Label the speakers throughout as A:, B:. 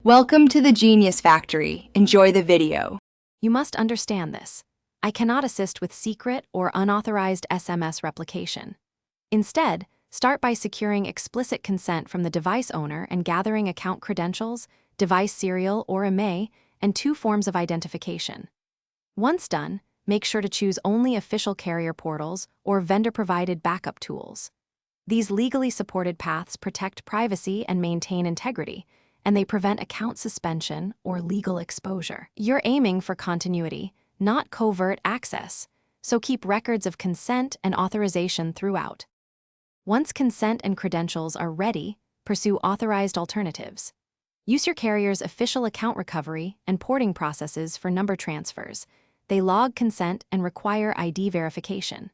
A: Welcome to the Genius Factory. Enjoy the video.
B: You must understand this. I cannot assist with secret or unauthorized SMS replication. Instead, start by securing explicit consent from the device owner and gathering account credentials, device serial or IMEI, and 2 forms of identification. Once done, make sure to choose only official carrier portals or vendor-provided backup tools. These legally supported paths protect privacy and maintain integrity, and they prevent account suspension or legal exposure. You're aiming for continuity, not covert access, so keep records of consent and authorization throughout. Once consent and credentials are ready, pursue authorized alternatives. Use your carrier's official account recovery and porting processes for number transfers. They log consent and require ID verification.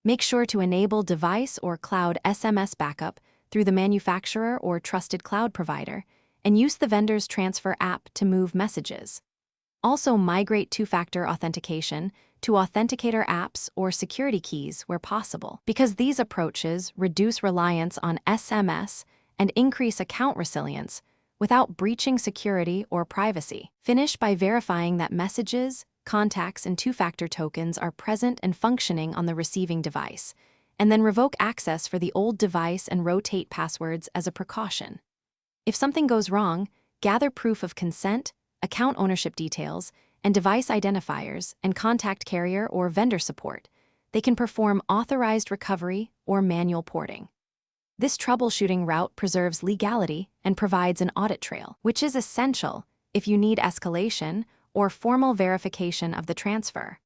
B: Make sure to enable device or cloud SMS backup through the manufacturer or trusted cloud provider, and use the vendor's transfer app to move messages. Also, migrate two-factor authentication to authenticator apps or security keys where possible, because these approaches reduce reliance on SMS and increase account resilience without breaching security or privacy. Finish by verifying that messages, contacts, and two-factor tokens are present and functioning on the receiving device, and then revoke access for the old device and rotate passwords as a precaution. If something goes wrong, gather proof of consent, account ownership details, and device identifiers and contact carrier or vendor support. They can perform authorized recovery or manual porting. This troubleshooting route preserves legality and provides an audit trail, which is essential if you need escalation or formal verification of the transfer.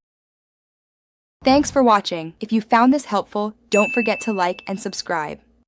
A: Thanks for watching. If you found this helpful, don't forget to like and subscribe.